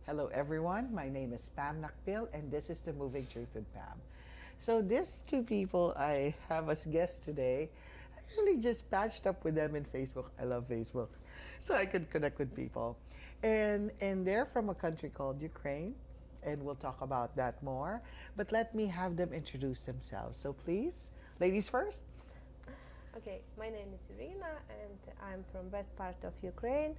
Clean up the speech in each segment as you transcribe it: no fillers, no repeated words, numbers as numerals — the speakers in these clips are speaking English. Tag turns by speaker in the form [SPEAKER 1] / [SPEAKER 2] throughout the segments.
[SPEAKER 1] Hello everyone, my name is Pam Nacpil and this is the Moving Truth with Pam. So these two people I have as guests today, actually just patched up with them in Facebook. I love Facebook. So I could connect with people. And they're from a country called Ukraine, and we'll talk about that more. But let me have them introduce themselves. So please, ladies first.
[SPEAKER 2] Okay, my name is Iryna and I'm from west part of Ukraine,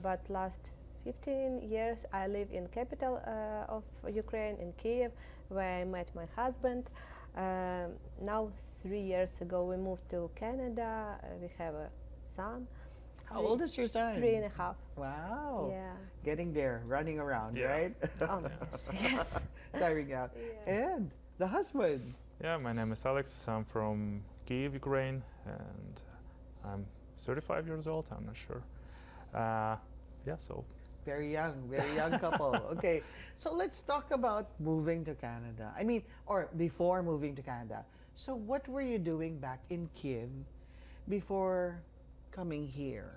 [SPEAKER 2] but last 15 years I live in capital of Ukraine, in Kiev, where I met my husband. Now 3 years ago we moved to Canada. We have a son.
[SPEAKER 1] How old is your son?
[SPEAKER 2] 3.5.
[SPEAKER 1] Wow.
[SPEAKER 2] Yeah.
[SPEAKER 1] Getting there, running around,
[SPEAKER 3] Yeah.
[SPEAKER 1] right?
[SPEAKER 2] Yes.
[SPEAKER 1] Tiring out.
[SPEAKER 2] Yeah.
[SPEAKER 1] And the husband.
[SPEAKER 3] Yeah, my name is Alex. I'm from Kiev, Ukraine, and I'm 35 years old. I'm not sure. So
[SPEAKER 1] Very young couple. Okay, so let's talk about moving to Canada. I mean, or before moving to Canada. So what were you doing back in Kiev before coming here,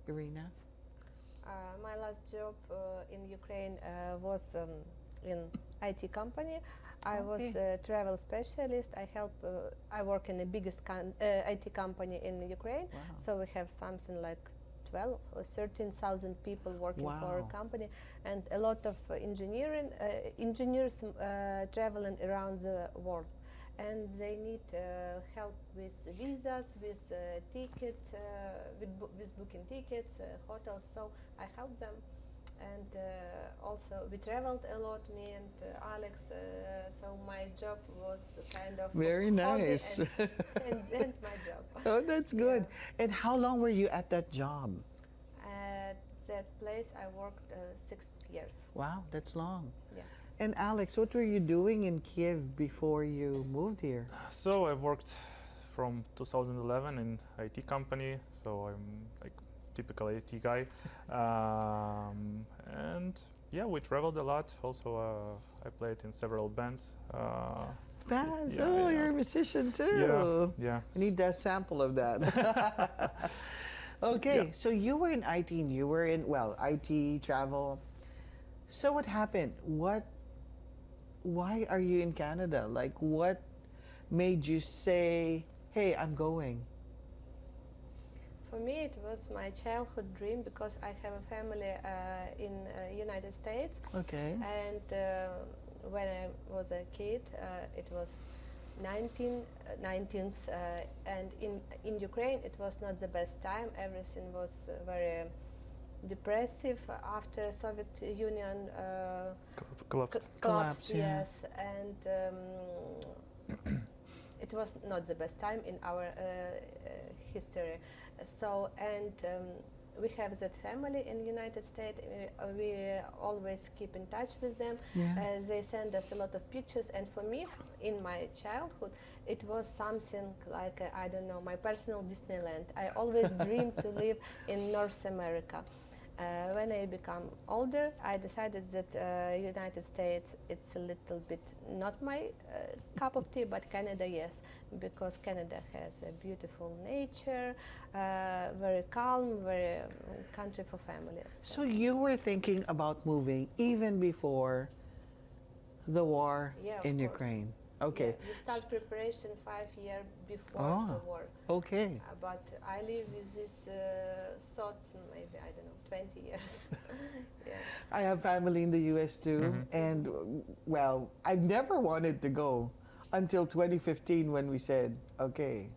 [SPEAKER 1] Iryna?
[SPEAKER 2] My last job in Ukraine was in IT company. I was a travel specialist. I work in the biggest IT company in Ukraine.
[SPEAKER 1] Wow.
[SPEAKER 2] So we have something like 12 or 13,000 people working for our
[SPEAKER 1] Wow.
[SPEAKER 2] company, and a lot of engineers traveling around the world. And they need help with visas, with tickets, with booking tickets, hotels. So I help them. And also we traveled a lot, me and Alex. So my job was kind of
[SPEAKER 1] Very
[SPEAKER 2] hobby
[SPEAKER 1] nice.
[SPEAKER 2] and my job.
[SPEAKER 1] Oh, that's good.
[SPEAKER 2] Yeah.
[SPEAKER 1] And how long were you at that job?
[SPEAKER 2] At that place I worked 6 years.
[SPEAKER 1] Wow, that's long.
[SPEAKER 2] Yeah.
[SPEAKER 1] And Alex, what were you doing in Kiev before you moved here?
[SPEAKER 3] so I worked from 2011 in IT company. So I'm like typical IT guy, and yeah, we traveled a lot. Also, I played in several bands.
[SPEAKER 1] Baz,
[SPEAKER 3] Yeah,
[SPEAKER 1] oh,
[SPEAKER 3] yeah.
[SPEAKER 1] you're a musician too.
[SPEAKER 3] Yeah.
[SPEAKER 1] I need a sample of that. Okay,
[SPEAKER 3] Yeah.
[SPEAKER 1] so you were in IT and you were in, well, IT, travel. So what happened? Why are you in Canada? Like, what made you say, hey, I'm going?
[SPEAKER 2] For me, it was my childhood dream because I have a family in United States.
[SPEAKER 1] Okay.
[SPEAKER 2] And when I was a kid, it was 19th, and in Ukraine it was not the best time. Everything was very depressive after Soviet Union
[SPEAKER 3] Collapsed.
[SPEAKER 1] Collapse, yeah.
[SPEAKER 2] Yes, and it was not the best time in our history. So, and we have that family in United States. We always keep in touch with them.
[SPEAKER 1] Yeah.
[SPEAKER 2] They send us a lot of pictures, and for me, in my childhood, it was something like I don't know, my personal Disneyland. I always dreamed to live in North America. When I become older, I decided that United States, it's a little bit not my cup of tea, but Canada, yes, because Canada has a beautiful nature, very calm, very country for families.
[SPEAKER 1] So you were thinking about moving even before the war
[SPEAKER 2] Yeah, of
[SPEAKER 1] in
[SPEAKER 2] course.
[SPEAKER 1] Ukraine? Okay.
[SPEAKER 2] Yeah, we start preparation 5 years before
[SPEAKER 1] Oh.
[SPEAKER 2] the war.
[SPEAKER 1] Okay.
[SPEAKER 2] But I live with these thoughts maybe, I don't know, 20 years. Yeah.
[SPEAKER 1] I have family in the US too, and well, I've never wanted to go until 2015 when we said, okay,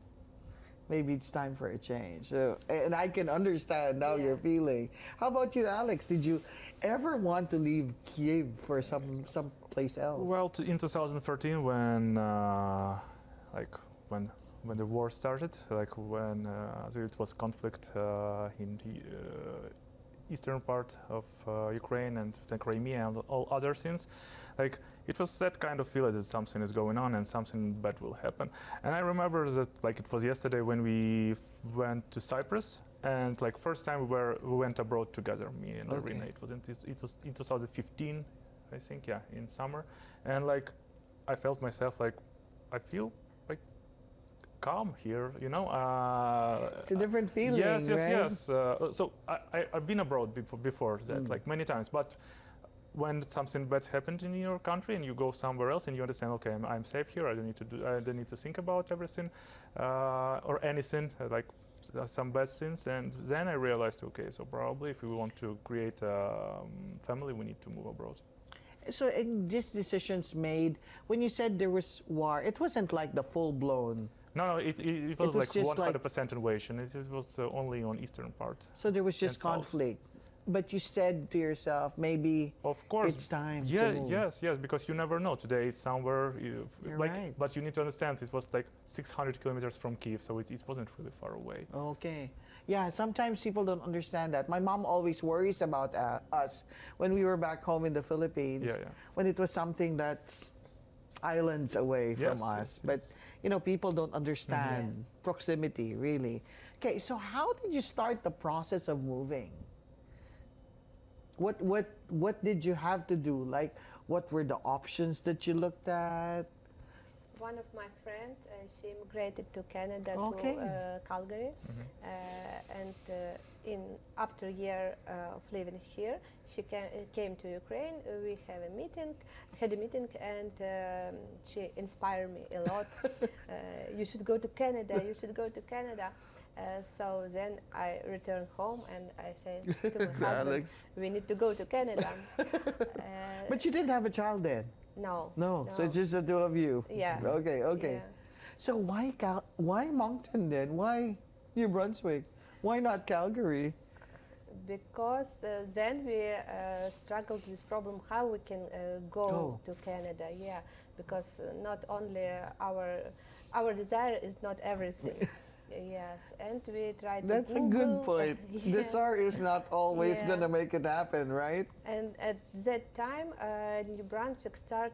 [SPEAKER 1] maybe it's time for a change. So, and I can understand now
[SPEAKER 2] Yeah.
[SPEAKER 1] your feeling. How about you, Alex? Did you ever want to leave Kiev for some place else?
[SPEAKER 3] Well, in 2013, when when the war started, like when there was conflict in the eastern part of Ukraine and the Crimea and all other things, like it was that kind of feeling that something is going on and something bad will happen. And I remember that like it was yesterday when we went to Cyprus, and like first time we went abroad together, me and
[SPEAKER 1] Okay.
[SPEAKER 3] Iryna. It was in 2015, I think, yeah, in summer, and like I felt myself like I feel like calm here, you know.
[SPEAKER 1] It's a different feeling,
[SPEAKER 3] Yes, yes,
[SPEAKER 1] right?
[SPEAKER 3] yes. So I've been abroad before that, like many times, but when something bad happened in your country and you go somewhere else and you understand, okay, I'm safe here. I don't need to think about everything or anything like some bad things. And then I realized, okay, so probably if we want to create a family, we need to move abroad.
[SPEAKER 1] So these decisions made when you said there was war. It wasn't like the full blown.
[SPEAKER 3] No, it was like
[SPEAKER 1] just
[SPEAKER 3] 100% invasion. It was only on eastern part.
[SPEAKER 1] So there was just
[SPEAKER 3] and south.
[SPEAKER 1] conflict. But you said to yourself, maybe
[SPEAKER 3] Of course,
[SPEAKER 1] it's time
[SPEAKER 3] yeah,
[SPEAKER 1] to move.
[SPEAKER 3] yes, because you never know. Today it's somewhere,
[SPEAKER 1] You're
[SPEAKER 3] like,
[SPEAKER 1] right.
[SPEAKER 3] but you need to understand it was like 600 kilometers from Kiev, so it wasn't really far away.
[SPEAKER 1] Okay. Yeah, sometimes people don't understand that. My mom always worries about us when we were back home in the Philippines,
[SPEAKER 3] Yeah, yeah.
[SPEAKER 1] when it was something that's islands away from
[SPEAKER 3] Yes,
[SPEAKER 1] us.
[SPEAKER 3] yes,
[SPEAKER 1] But,
[SPEAKER 3] yes.
[SPEAKER 1] you know, people don't understand proximity, really. Okay, so how did you start the process of moving? What did you have to do? Like, what were the options that you looked at?
[SPEAKER 2] One of my friends, she immigrated to Canada,
[SPEAKER 1] Okay.
[SPEAKER 2] to Calgary, and after a year of living here, she came to Ukraine. We had a meeting, and she inspired me a lot. You should go to Canada. You should go to Canada. So then I returned home and I said to my husband,
[SPEAKER 1] Alex.
[SPEAKER 2] we need to go to Canada.
[SPEAKER 1] But you didn't have a child then?
[SPEAKER 2] No.
[SPEAKER 1] No, so it's just the two of you.
[SPEAKER 2] Yeah.
[SPEAKER 1] Okay.
[SPEAKER 2] Yeah.
[SPEAKER 1] So why Moncton then? Why New Brunswick? Why not Calgary?
[SPEAKER 2] Because then we struggled with problem how we can go to Canada. Yeah, because not only our desire is not everything. Yes, and we tried to
[SPEAKER 1] That's a
[SPEAKER 2] Google.
[SPEAKER 1] good point.
[SPEAKER 2] Yes.
[SPEAKER 1] Desire is not always
[SPEAKER 2] Yeah.
[SPEAKER 1] gonna make it happen, right?
[SPEAKER 2] And at that time, New Brunswick start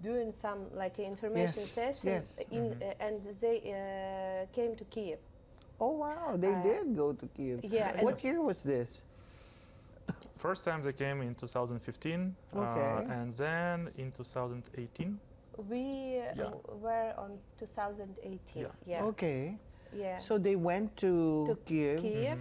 [SPEAKER 2] doing some like information
[SPEAKER 1] Yes,
[SPEAKER 2] sessions,
[SPEAKER 1] yes.
[SPEAKER 2] and they came to Kiev.
[SPEAKER 1] Oh wow, they did go to Kiev.
[SPEAKER 2] Yeah,
[SPEAKER 1] What year was this?
[SPEAKER 3] First time they came in 2015,
[SPEAKER 1] Okay.
[SPEAKER 3] and then in 2018.
[SPEAKER 2] We
[SPEAKER 3] Yeah.
[SPEAKER 2] were on 2018.
[SPEAKER 3] Yeah.
[SPEAKER 2] Yeah.
[SPEAKER 1] Okay.
[SPEAKER 2] Yeah.
[SPEAKER 1] So they went to Kiev,
[SPEAKER 2] Kiev,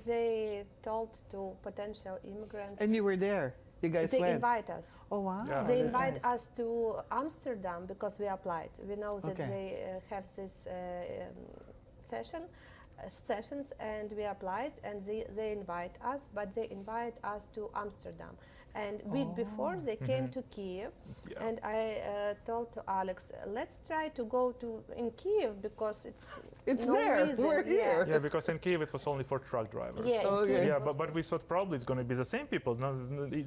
[SPEAKER 2] they told to potential immigrants.
[SPEAKER 1] and you were there. You guys
[SPEAKER 2] They
[SPEAKER 1] went.
[SPEAKER 2] invite us.
[SPEAKER 1] Oh wow.
[SPEAKER 3] Yeah.
[SPEAKER 2] They
[SPEAKER 1] that's
[SPEAKER 2] invite
[SPEAKER 1] nice.
[SPEAKER 2] us to Amsterdam because we applied. We know that
[SPEAKER 1] Okay.
[SPEAKER 2] they have this sessions, and we applied, and they invite us, but they invite us to Amsterdam. And week before they came to Kiev,
[SPEAKER 3] Yeah.
[SPEAKER 2] and I told to Alex, let's try to go to in Kiev because
[SPEAKER 1] It's
[SPEAKER 2] no
[SPEAKER 1] there.
[SPEAKER 2] reason.
[SPEAKER 1] We're here.
[SPEAKER 3] Yeah, because in Kiev it was only for truck drivers.
[SPEAKER 2] Yeah, in
[SPEAKER 1] Okay.
[SPEAKER 2] Kiev
[SPEAKER 3] Yeah,
[SPEAKER 2] was-
[SPEAKER 3] but we thought probably it's going to be the same people. No,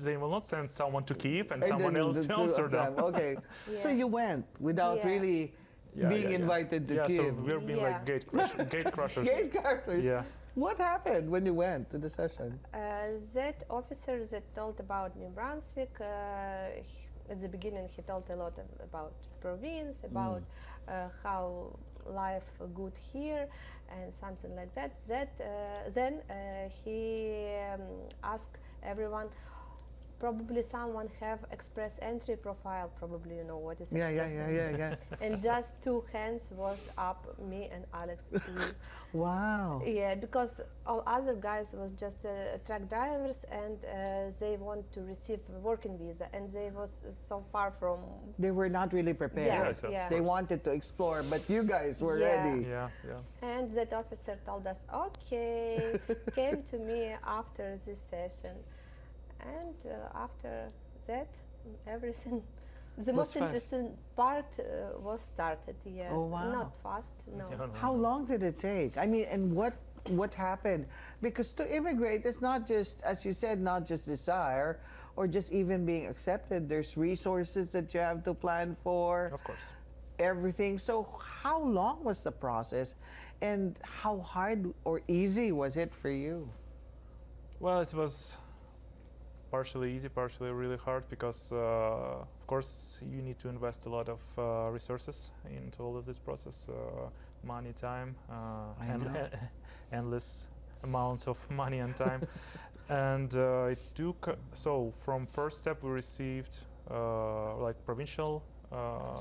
[SPEAKER 3] they will not send someone to Kiev and
[SPEAKER 1] And
[SPEAKER 3] someone
[SPEAKER 1] then
[SPEAKER 3] else
[SPEAKER 1] the
[SPEAKER 3] to
[SPEAKER 1] two of
[SPEAKER 3] Amsterdam.
[SPEAKER 1] them. Okay. So
[SPEAKER 2] Yeah.
[SPEAKER 1] you went without
[SPEAKER 2] Yeah.
[SPEAKER 1] really
[SPEAKER 3] Yeah,
[SPEAKER 1] being
[SPEAKER 3] yeah, yeah.
[SPEAKER 1] invited to
[SPEAKER 3] Yeah,
[SPEAKER 1] Kiev.
[SPEAKER 3] so we're being
[SPEAKER 2] Yeah.
[SPEAKER 3] like gate crushers.
[SPEAKER 1] Gate crushers.
[SPEAKER 3] Yeah.
[SPEAKER 1] What happened when you went to the session?
[SPEAKER 2] That officer that told about New Brunswick, at the beginning he told a lot about province, about how life good here, and something like that. Then he asked everyone. Probably someone have express entry profile. Probably you know what is express entry.
[SPEAKER 1] Yeah.
[SPEAKER 2] And just two hands was up, me and Alex.
[SPEAKER 1] Wow.
[SPEAKER 2] Yeah, because all other guys was just truck drivers, and they want to receive working visa, and they was so far from.
[SPEAKER 1] They were not really prepared.
[SPEAKER 2] Yeah,
[SPEAKER 3] Yes, of
[SPEAKER 2] yeah.
[SPEAKER 1] They wanted to explore, but you guys were
[SPEAKER 2] Yeah.
[SPEAKER 1] ready.
[SPEAKER 3] Yeah, yeah.
[SPEAKER 2] And that officer told us, okay, came to me after this session, and after that, everything. The
[SPEAKER 1] Was
[SPEAKER 2] most
[SPEAKER 1] fast.
[SPEAKER 2] interesting part was started. Yes,
[SPEAKER 1] Oh, wow.
[SPEAKER 2] not fast. No.
[SPEAKER 3] Yeah, no,
[SPEAKER 1] How long did it take? I mean, and what happened? Because to immigrate, it's not just, as you said, not just desire or just even being accepted. There's resources that you have to plan for,
[SPEAKER 3] Of course.
[SPEAKER 1] everything. So how long was the process, and how hard or easy was it for you?
[SPEAKER 3] Well, it was partially easy, partially really hard because, of course, you need to invest a lot of resources into all of this process, money, time,
[SPEAKER 1] I know.
[SPEAKER 3] endless amounts of money and time. And it took, so from first step we received like provincial.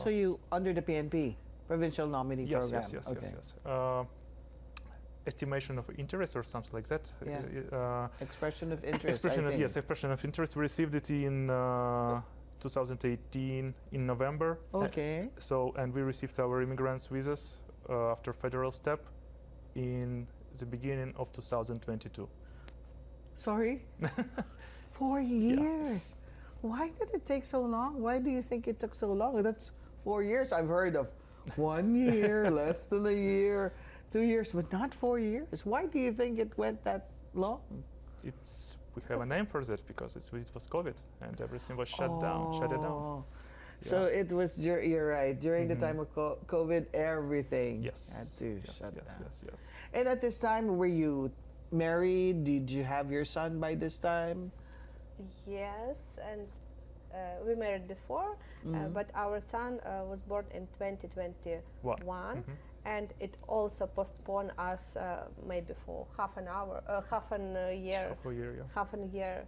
[SPEAKER 1] So you under the PNP, Provincial Nominee
[SPEAKER 3] Yes,
[SPEAKER 1] Program.
[SPEAKER 3] yes, yes,
[SPEAKER 1] Okay.
[SPEAKER 3] yes, yes. estimation of interest or something like that.
[SPEAKER 1] Yeah. Expression of interest, I think.
[SPEAKER 3] Yes, expression of interest. We received it in 2018 in November.
[SPEAKER 1] Okay.
[SPEAKER 3] And we received our immigrants visas after federal step in the beginning of 2022.
[SPEAKER 1] Sorry? 4 years. Why did it take so long? Why do you think it took so long? That's 4 years. I've heard of 1 year, less than a year, 2 years, but not 4 years. Why do you think it went that long?
[SPEAKER 3] We have a name for that because it was COVID and everything was shut down. Shut it down.
[SPEAKER 1] So it was, you're right, during the time of COVID, everything had to shut down.
[SPEAKER 3] Yes.
[SPEAKER 1] And at this time, were you married? Did you have your son by this time?
[SPEAKER 2] Yes, and we married before, but our son was born in 2021, and it also postponed us maybe for half a year. Half a year.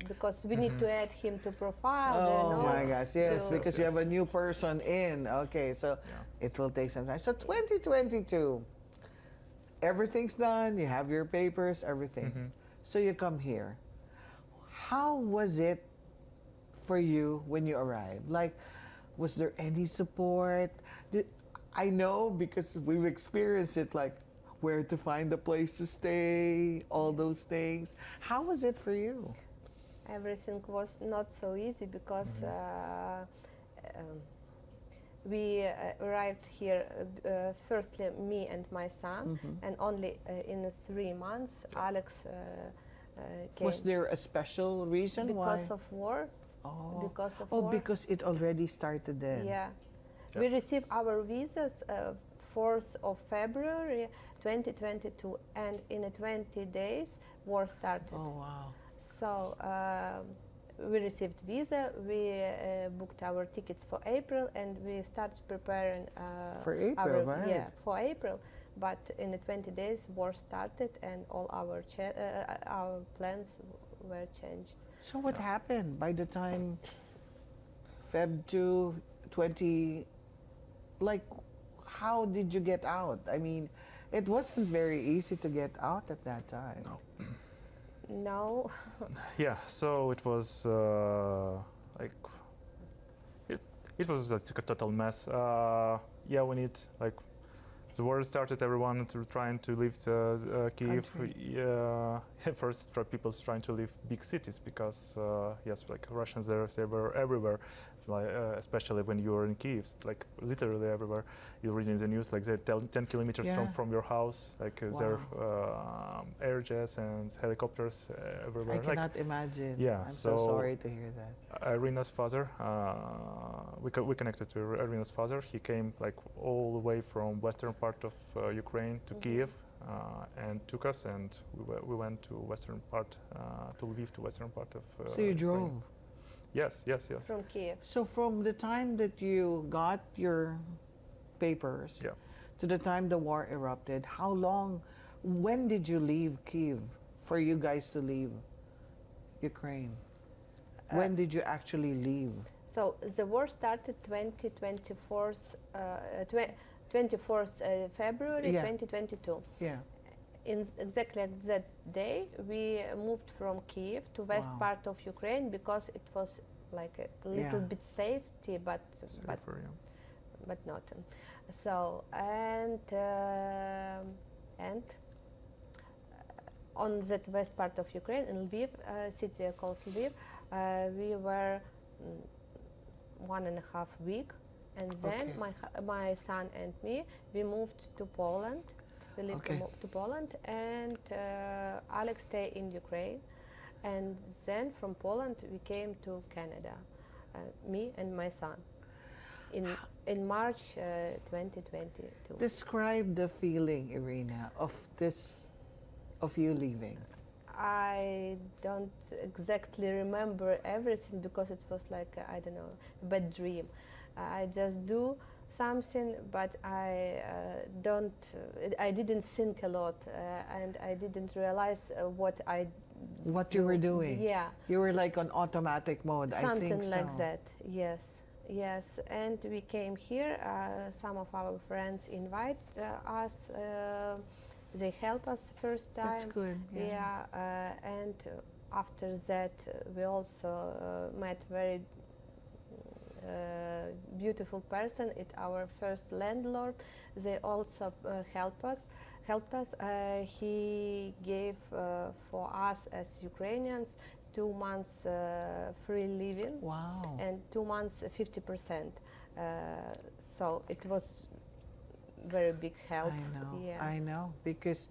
[SPEAKER 2] Because we need to add him to profile.
[SPEAKER 1] Oh my gosh, yes, because you have a new person in. Okay, so it will take some time. So 2022, everything's done, you have your papers, everything. So you come here. How was it for you when you arrived? Like, was there any support? I know because we've experienced it, like where to find a place to stay, all those things. How was it for you?
[SPEAKER 2] Everything was not so easy because we arrived here, firstly me and my son, and only in 3 months Alex came.
[SPEAKER 1] Was there a special reason
[SPEAKER 2] because
[SPEAKER 1] why?
[SPEAKER 2] of war.
[SPEAKER 1] Oh.
[SPEAKER 2] Because of war.
[SPEAKER 1] Because it already started then.
[SPEAKER 2] Yeah. We received our visas 4th of February 2022, and in 20 days war started.
[SPEAKER 1] Oh wow.
[SPEAKER 2] So we received visa, we booked our tickets for April, and we started preparing
[SPEAKER 1] for April, right?
[SPEAKER 2] Yeah, for April. But in 20 days war started, and all our plans were changed.
[SPEAKER 1] So what happened by the time Feb 2 20? Like, how did you get out? I mean, it wasn't very easy to get out at that time.
[SPEAKER 2] No.
[SPEAKER 3] Yeah, so it was like it was like a total mess. Yeah, we need like the war started. Everyone trying to leave Kyiv. First, people trying to leave big cities because yes, like Russians they were everywhere. Especially when you are in Kyiv, like literally everywhere. You read in the news, like they're 10 kilometers from your house, like there are air jets and helicopters everywhere.
[SPEAKER 1] I cannot imagine.
[SPEAKER 3] Yeah,
[SPEAKER 1] I'm so sorry to hear that.
[SPEAKER 3] Iryna's father, we connected to Iryna's father. He came like all the way from western part of Ukraine to Kyiv and took us, and we went to western part, to Lviv, to western part of
[SPEAKER 1] So you drove?
[SPEAKER 3] Ukraine. Yes.
[SPEAKER 2] From Kyiv.
[SPEAKER 1] So from the time that you got your papers to the time the war erupted, how long, when did you leave Kyiv for you guys to leave Ukraine? When did you actually leave?
[SPEAKER 2] So the war started 24th February 2022.
[SPEAKER 1] Yeah.
[SPEAKER 2] In exactly that day, we moved from Kyiv to west part of Ukraine because it was like a little bit safety, but not. So and on that west part of Ukraine, in Lviv, city called Lviv, we were 1.5 weeks, and then my son and me, we moved to Poland. We lived to Poland, and Alex stayed in Ukraine, and then from Poland we came to Canada, me and my son, in March 2022.
[SPEAKER 1] Describe the feeling, Iryna, of you leaving.
[SPEAKER 2] I don't exactly remember everything because it was like I don't know, a bad dream. I just do something, but I didn't think a lot, and I didn't realize what
[SPEAKER 1] you were doing.
[SPEAKER 2] Yeah.
[SPEAKER 1] You were like on automatic mode.
[SPEAKER 2] Something
[SPEAKER 1] I think
[SPEAKER 2] like
[SPEAKER 1] so.
[SPEAKER 2] that. Yes. Yes, and we came here. Some of our friends invite us. They help us first time.
[SPEAKER 1] That's good.
[SPEAKER 2] Yeah, and after that we also met very beautiful person. It's our first landlord. They also helped us. He gave for us as Ukrainians 2 months free living.
[SPEAKER 1] Wow.
[SPEAKER 2] And 2 months 50%. So it was very big help.
[SPEAKER 1] I know.
[SPEAKER 2] Yeah.
[SPEAKER 1] I know because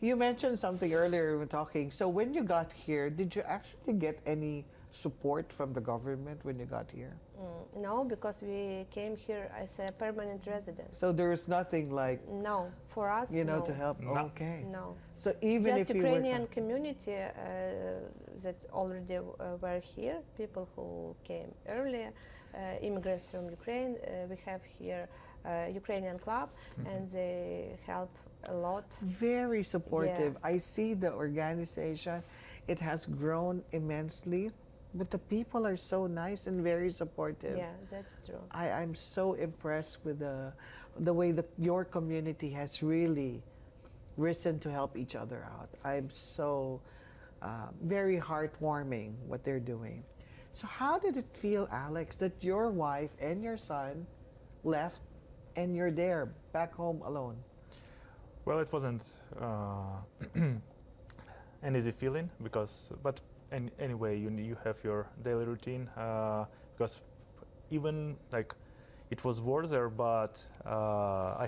[SPEAKER 1] you mentioned something earlier when talking. So when you got here, did you actually get any support from the government when you got here?
[SPEAKER 2] No, because we came here as a permanent resident.
[SPEAKER 1] So there was nothing like,
[SPEAKER 2] No, for us,
[SPEAKER 1] you know,
[SPEAKER 2] no.
[SPEAKER 1] to help.
[SPEAKER 3] No.
[SPEAKER 1] Okay.
[SPEAKER 2] No.
[SPEAKER 1] So even
[SPEAKER 2] Just
[SPEAKER 1] if you
[SPEAKER 2] Ukrainian
[SPEAKER 1] were,
[SPEAKER 2] community that already were here, people who came earlier, immigrants from Ukraine. We have here Ukrainian club, and they help a lot.
[SPEAKER 1] very supportive. I see the organization. It has grown immensely, but the people are so nice and very supportive.
[SPEAKER 2] Yeah, that's true.
[SPEAKER 1] I'm so impressed with the way that your community has really risen to help each other out. I'm so very heartwarming what they're doing. So how did it feel, Alex, that your wife and your son left and you're there back home alone?
[SPEAKER 3] Well, it wasn't an easy feeling but anyway, you have your daily routine because even like it was war there, but I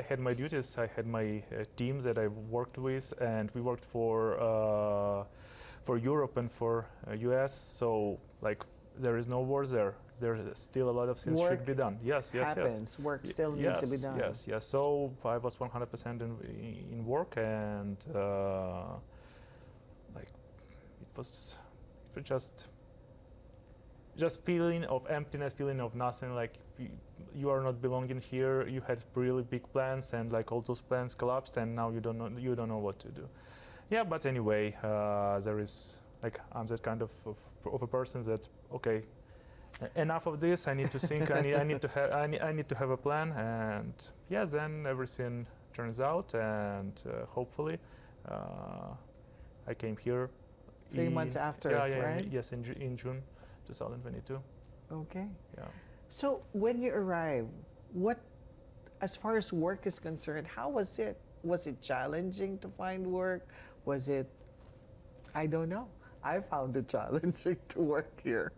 [SPEAKER 3] had my duties. I had my teams that I worked with, and we worked for Europe and for US. So like there is no war there. There's still a lot of things should be done. Yes.
[SPEAKER 1] Happens. Work still needs to be done.
[SPEAKER 3] Yes. So I was 100% in work, and like it was just feeling of emptiness, feeling of nothing. Like you are not belonging here. You had really big plans, and like all those plans collapsed, and now you don't know what to do. Yeah, but anyway, there is like I'm that kind of a person that okay. Enough of this. I need to think. I need to have a plan, and yeah, then everything turns out, and hopefully, I came here.
[SPEAKER 1] 3 months after, right?
[SPEAKER 3] Yes, in June, 2022.
[SPEAKER 1] Okay.
[SPEAKER 3] Yeah.
[SPEAKER 1] So when you arrived, what, as far as work is concerned, how was it? Was it challenging to find work? Was it? I don't know. I found it challenging to work here.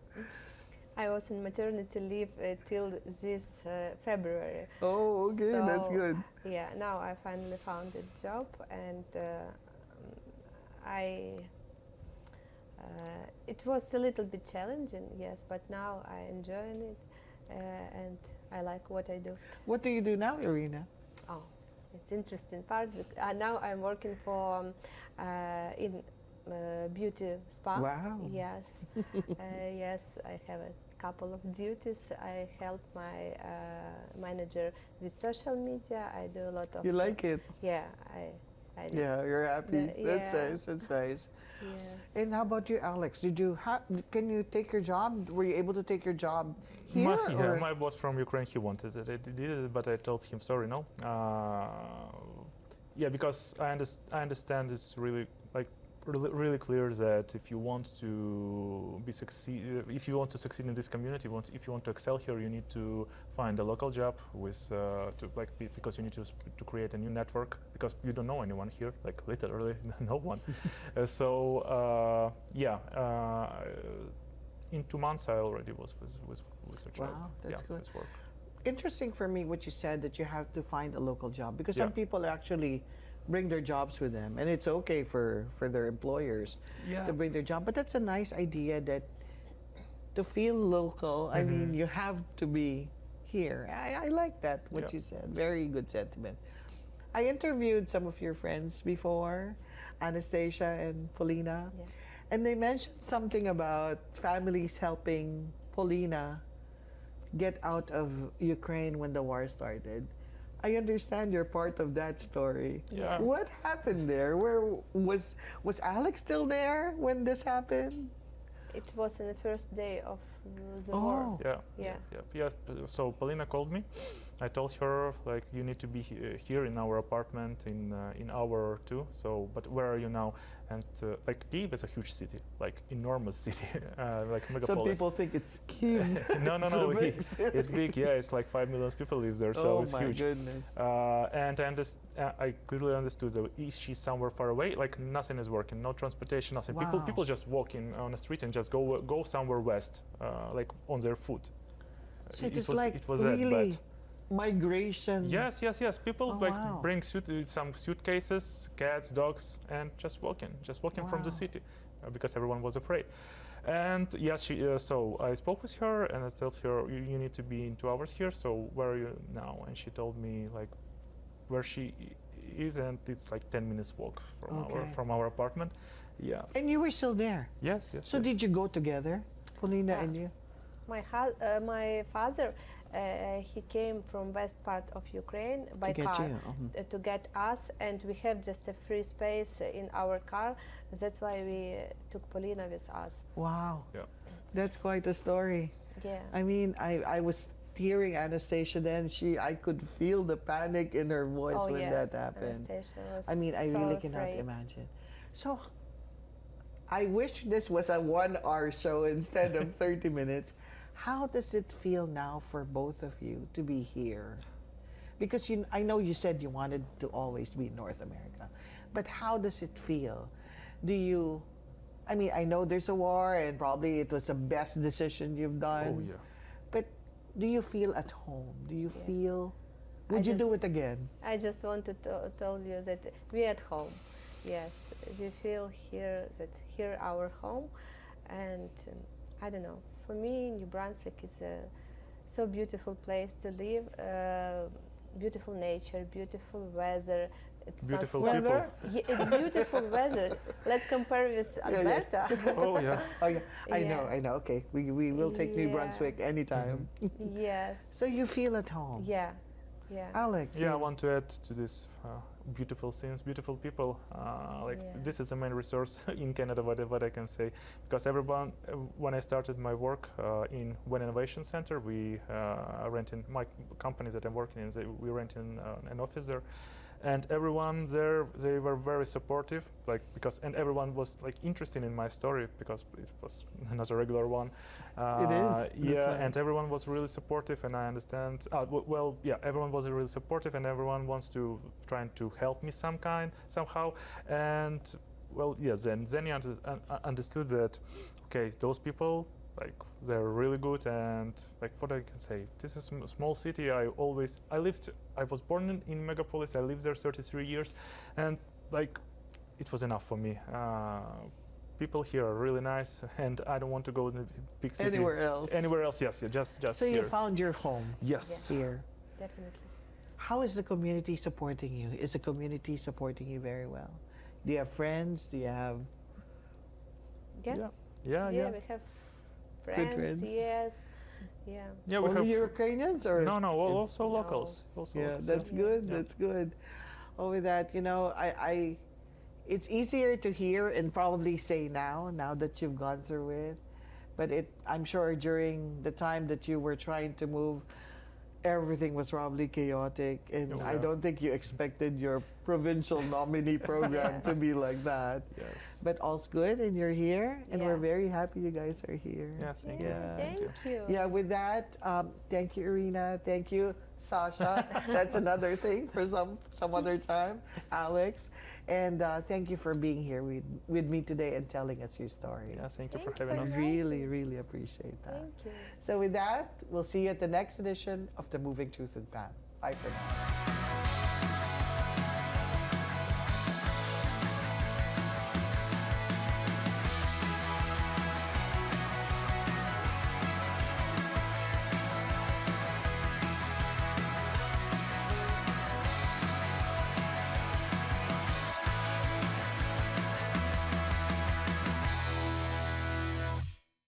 [SPEAKER 2] I was in maternity leave till this February.
[SPEAKER 1] Oh, okay, that's
[SPEAKER 2] So,
[SPEAKER 1] good.
[SPEAKER 2] Yeah, now I finally found a job, and it was a little bit challenging, yes, but now I enjoy it, and I like what I do.
[SPEAKER 1] What do you do now, Iryna?
[SPEAKER 2] Oh, it's interesting part. Now I'm working for in beauty spa.
[SPEAKER 1] Wow.
[SPEAKER 2] Yes, yes, I have a couple of duties. I help my manager with social media. I do a lot of.
[SPEAKER 1] You like it?
[SPEAKER 2] Yeah, I do.
[SPEAKER 1] Yeah, you're happy. That's
[SPEAKER 2] yeah.
[SPEAKER 1] nice. That's nice.
[SPEAKER 2] Yes.
[SPEAKER 1] And how about you, Alex? Can you take your job? Were you able to take your job here?
[SPEAKER 3] My boss from Ukraine, he wanted that I did it, but I told him sorry, no. Yeah, because I understand it's really like really clear that if you want to if you want to succeed in this community, if you want to excel here, you need to find a local job with because you need to create a new network, because you don't know anyone here, like literally no one. In 2 months I already was with a job.
[SPEAKER 1] Wow, that's good.
[SPEAKER 3] That's work.
[SPEAKER 1] Interesting for me what you said, that you have to find a local job, because
[SPEAKER 3] Yeah.
[SPEAKER 1] some people actually bring their jobs with them, and it's okay for their employers to bring their job. But that's a nice idea, that to feel local, I mean, you have to be here. I like that, what
[SPEAKER 3] Yeah.
[SPEAKER 1] you said. Very good sentiment. I interviewed some of your friends before, Anastasia and Polina,
[SPEAKER 2] Yeah.
[SPEAKER 1] and they mentioned something about families helping Polina get out of Ukraine when the war started. I understand you're part of that story.
[SPEAKER 3] Yeah.
[SPEAKER 1] What happened there? Where was Alex still there when this happened?
[SPEAKER 2] It was in the first day of the war.
[SPEAKER 1] Oh,
[SPEAKER 2] Yeah.
[SPEAKER 3] Yes. So Polina called me. I told her like you need to be here in our apartment in hour or two. So, but where are you now? And like Kyiv is a huge city, like enormous city, like megapolis.
[SPEAKER 1] some people think it's cute.
[SPEAKER 3] no,
[SPEAKER 1] It's a big
[SPEAKER 3] it's
[SPEAKER 1] city.
[SPEAKER 3] big. Yeah, it's like 5 million people live there, so
[SPEAKER 1] Oh
[SPEAKER 3] it's
[SPEAKER 1] my
[SPEAKER 3] huge.
[SPEAKER 1] goodness.
[SPEAKER 3] And I clearly understood that if she's somewhere far away, like nothing is working, no transportation, nothing.
[SPEAKER 1] Wow.
[SPEAKER 3] People just walking on the street and just go somewhere west, like on their foot.
[SPEAKER 1] So it was like
[SPEAKER 3] it was that
[SPEAKER 1] really
[SPEAKER 3] bad.
[SPEAKER 1] migration.
[SPEAKER 3] Yes. People
[SPEAKER 1] Oh,
[SPEAKER 3] like
[SPEAKER 1] wow.
[SPEAKER 3] bring some suitcases, cats, dogs, and just walking from the
[SPEAKER 1] Wow.
[SPEAKER 3] city, because everyone was afraid. And yes, so I spoke with her and I told her you need to be in 2 hours here. So where are you now? And she told me like where she is, and it's like 10 minutes walk
[SPEAKER 1] Okay.
[SPEAKER 3] from our apartment. Yeah.
[SPEAKER 1] And you were still there.
[SPEAKER 3] Yes.
[SPEAKER 1] So
[SPEAKER 3] yes.
[SPEAKER 1] did you go together, Polina
[SPEAKER 2] Yeah.
[SPEAKER 1] and you?
[SPEAKER 2] My father, he came from west part of Ukraine by
[SPEAKER 1] To get
[SPEAKER 2] car
[SPEAKER 1] you. Mhm.
[SPEAKER 2] to get us, and we have just a free space in our car. That's why we took Polina with us.
[SPEAKER 1] Wow.
[SPEAKER 3] Yeah.
[SPEAKER 1] That's quite a story.
[SPEAKER 2] Yeah.
[SPEAKER 1] I mean, I was hearing Anastasia then. I could feel the panic in her voice
[SPEAKER 2] Oh,
[SPEAKER 1] when
[SPEAKER 2] yeah.
[SPEAKER 1] that happened.
[SPEAKER 2] Anastasia was
[SPEAKER 1] I mean, I
[SPEAKER 2] so
[SPEAKER 1] really cannot
[SPEAKER 2] afraid.
[SPEAKER 1] imagine. So, I wish this was a 1 hour show instead of 30 minutes. How does it feel now for both of you to be here? Because I know you said you wanted to always be in North America, but how does it feel? I mean, I know there's a war and probably it was the best decision you've done.
[SPEAKER 3] Oh yeah.
[SPEAKER 1] But do you feel at home? Do you
[SPEAKER 2] Yeah.
[SPEAKER 1] feel?
[SPEAKER 2] I
[SPEAKER 1] Would you
[SPEAKER 2] just-
[SPEAKER 1] do it again?
[SPEAKER 2] I just want to tell you that we're at home. Yes, we feel here our home, and I don't know. For me, New Brunswick is a so beautiful place to live. Beautiful nature, beautiful weather. It's
[SPEAKER 3] Beautiful
[SPEAKER 2] not so,
[SPEAKER 3] people.
[SPEAKER 2] Yeah, it's beautiful weather. Let's compare with
[SPEAKER 1] yeah.
[SPEAKER 2] Alberta.
[SPEAKER 3] Oh yeah.
[SPEAKER 1] Oh yeah, I
[SPEAKER 2] Yeah.
[SPEAKER 1] know. Okay, we will take New
[SPEAKER 2] Yeah.
[SPEAKER 1] Brunswick anytime.
[SPEAKER 2] Yes.
[SPEAKER 1] So you feel at home.
[SPEAKER 2] Yeah. Yeah.
[SPEAKER 1] Alex.
[SPEAKER 3] Yeah, I want to add to this beautiful scenes, beautiful people. Like
[SPEAKER 2] Yeah.
[SPEAKER 3] this is the main resource in Canada. What I can say, because everyone, when I started my work in One Innovation Center, we renting my company that I'm working in. We renting an office there, and everyone there they were very supportive. Like and everyone was like interested in my story because it was not a regular one.
[SPEAKER 1] It is.
[SPEAKER 3] Yeah, and everyone was really supportive, and I understand. Well, yeah, everyone was really supportive, and everyone wants to trying to help me somehow. And well, yeah, then you understood that. Okay, those people like they're really good, and like what I can say, this is a small city. I was born in megapolis. I lived there 33 years, and like it was enough for me. People here are really nice, and I don't want to go in the big city.
[SPEAKER 1] Anywhere else.
[SPEAKER 3] Anywhere else, yes, yeah, just
[SPEAKER 1] So
[SPEAKER 3] here.
[SPEAKER 1] you found your home
[SPEAKER 3] Yes.
[SPEAKER 1] here.
[SPEAKER 2] Definitely.
[SPEAKER 1] How is the community supporting you? Is the community supporting you very well? Do you have friends? Do you have?
[SPEAKER 2] Yeah.
[SPEAKER 3] Yeah.
[SPEAKER 2] Yeah, we have friends.
[SPEAKER 1] friends.
[SPEAKER 2] Yes. Yeah.
[SPEAKER 3] Yeah, we
[SPEAKER 1] Only
[SPEAKER 3] have.
[SPEAKER 1] Ukrainians or?
[SPEAKER 3] No, also
[SPEAKER 2] No.
[SPEAKER 3] locals. Also
[SPEAKER 1] Yeah,
[SPEAKER 3] locals,
[SPEAKER 1] that's
[SPEAKER 2] Yeah.
[SPEAKER 1] good.
[SPEAKER 3] Yeah.
[SPEAKER 1] That's good. Over that, it's easier to hear and probably say now that you've gone through it. But I'm sure during the time that you were trying to move, everything was probably chaotic, and
[SPEAKER 3] Oh,
[SPEAKER 1] I
[SPEAKER 3] yeah.
[SPEAKER 1] don't think you expected your provincial nominee program to be like that.
[SPEAKER 3] Yes.
[SPEAKER 1] But all's good, and you're here, and we're
[SPEAKER 2] Yeah.
[SPEAKER 1] very happy you guys are here.
[SPEAKER 3] Yes, thank you.
[SPEAKER 1] Yeah.
[SPEAKER 2] Thank you.
[SPEAKER 1] Yeah, with that, thank you, Iryna. Thank you, Sasha. That's another thing for some other time, Alex. And thank you for being here with me today and telling us your story.
[SPEAKER 3] Yeah, thank you for
[SPEAKER 2] Thank you
[SPEAKER 3] having
[SPEAKER 2] for
[SPEAKER 3] us.
[SPEAKER 1] Really, really appreciate that.
[SPEAKER 2] Thank you.
[SPEAKER 1] So with that, we'll see you at the next edition of The Moving Truth with Pam. Bye for now.